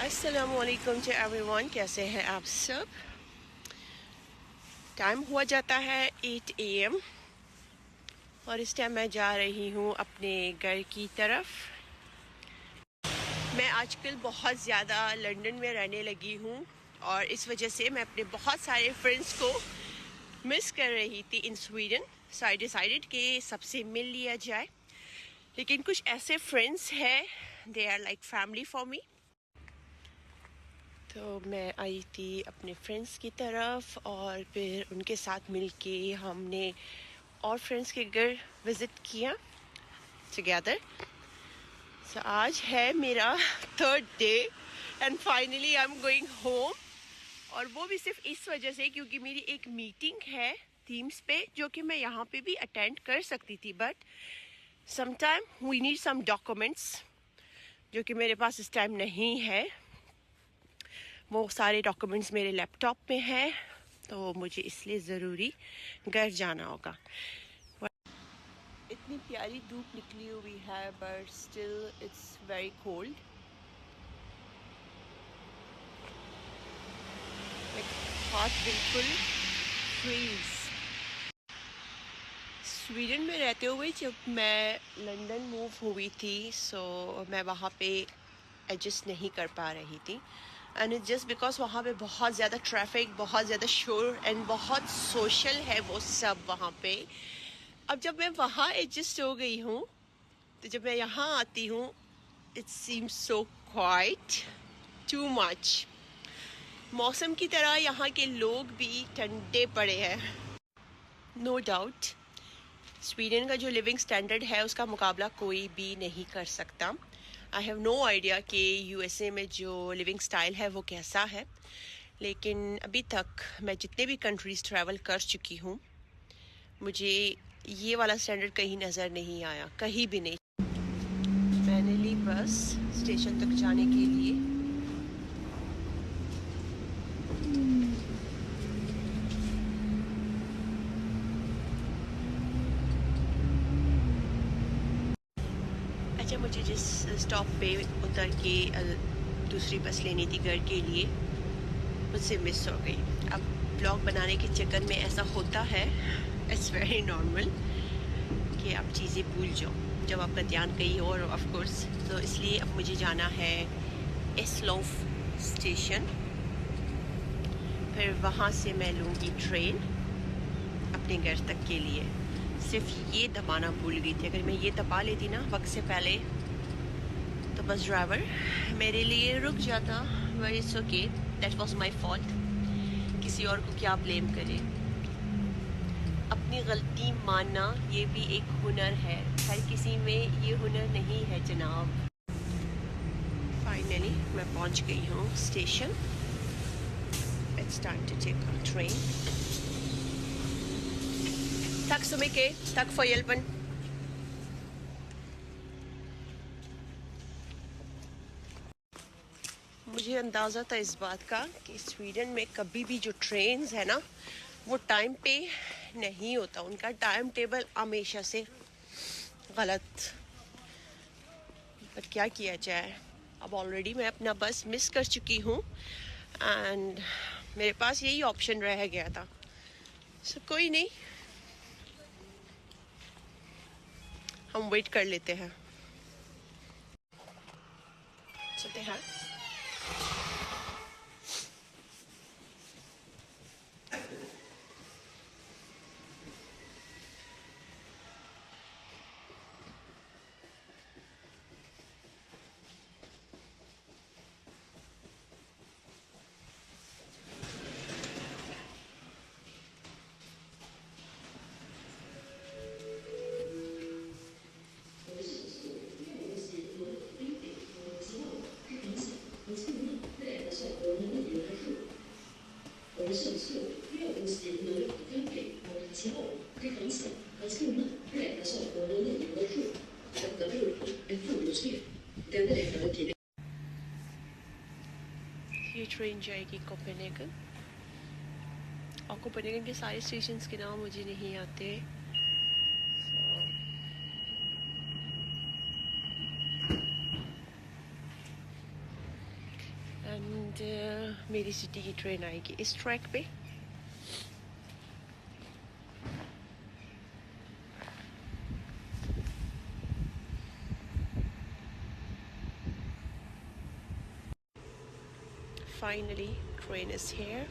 अस्सलामुअलैकुम to everyone, कैसे हैं आप सब। टाइम हुआ जाता है 8 AM और इस टाइम मैं जा रही हूँ अपने घर की तरफ। मैं आजकल बहुत ज़्यादा लंदन में रहने लगी हूँ और इस वजह से मैं अपने बहुत सारे फ्रेंड्स को मिस कर रही थी इन स्वीडन। सो आई डिसाइडेड कि सबसे मिल लिया जाए। लेकिन कुछ ऐसे फ्रेंड्स हैं, they are like family for me. तो मैं आई थी अपने फ्रेंड्स की तरफ और फिर उनके साथ मिलके हमने और फ्रेंड्स के घर विज़िट किया टुगेदर। सो आज है मेरा 3rd day and finally I am going home. और वो भी सिर्फ इस वजह से क्योंकि मेरी एक मीटिंग है थीम्स पे जो कि मैं यहाँ पे भी अटेंड कर सकती थी, but sometime we need some documents जो कि मेरे पास इस टाइम नहीं है। वो सारे डॉक्यूमेंट्स मेरे लैपटॉप में हैं, तो मुझे इसलिए ज़रूरी घर जाना होगा। इतनी प्यारी धूप निकली हुई है but still it's very cold. हाथ बिल्कुल फ्रीज। स्वीडन में रहते हुए जब मैं लंदन मूव हुई थी सो मैं वहाँ पे एडजस्ट नहीं कर पा रही थी एंड इट्स जस्ट बिकॉज वहाँ पे बहुत ज़्यादा ट्रैफिक, बहुत ज़्यादा शोर एंड बहुत सोशल है वो सब वहाँ पे। अब जब मैं वहाँ एडजस्ट हो गई हूँ तो जब मैं यहाँ आती हूँ it seems so quite too much. मौसम की तरह यहाँ के लोग भी ठंडे पड़े हैं। नो डाउट स्वीडन का जो लिविंग स्टैंडर्ड है उसका मुकाबला कोई भी नहीं कर सकता। आई हैव नो आइडिया कि यूएसए में जो लिविंग स्टाइल है वो कैसा है, लेकिन अभी तक मैं जितने भी कंट्रीज़ ट्रैवल कर चुकी हूँ मुझे ये वाला स्टैंडर्ड कहीं नज़र नहीं आया, कहीं भी नहीं। मैंने ली बस स्टेशन तक जाने के लिए। अच्छा, मुझे जिस स्टॉप पे उतर के दूसरी बस लेनी थी घर के लिए मुझसे मिस हो गई। अब ब्लॉग बनाने के चक्कर में ऐसा होता है, इट्स वेरी नॉर्मल कि आप चीज़ें भूल जाओ जब आपका ध्यान कहीं और ऑफ कोर्स। तो इसलिए अब मुझे जाना है एस्लोफ स्टेशन, फिर वहाँ से मैं लूँगी ट्रेन अपने घर तक के लिए। सिर्फ ये दबाना भूल गई थी, अगर मैं ये दबा लेती ना वक्त से पहले तो बस ड्राइवर मेरे लिए रुक जाता। But it's okay, that was my fault. किसी और को क्या ब्लेम करें। अपनी गलती मानना ये भी एक हुनर है, हर किसी में ये हुनर नहीं है जनाब। फाइनली मैं पहुंच गई हूँ station. It's time to take a train. Tack så mycket. Tack för hjälpen. मुझे अंदाज़ा था इस बात का कि स्वीडन में कभी भी जो ट्रेन्स है ना वो टाइम पे नहीं होता, उनका टाइम टेबल हमेशा से गलत। पर क्या किया जाए, अब ऑलरेडी मैं अपना बस मिस कर चुकी हूँ एंड मेरे पास यही ऑप्शन रह गया था। सो कोई नहीं, हम वेट कर लेते हैं। चलते हैं। ये ट्रेन जाएगी कोपेनहेगन और कोपेनहेगन के सारे स्टेशंस के नाम मुझे नहीं आते। एंड मेरी सिटी की ट्रेन आएगी इस ट्रैक पे. Finally, train is here.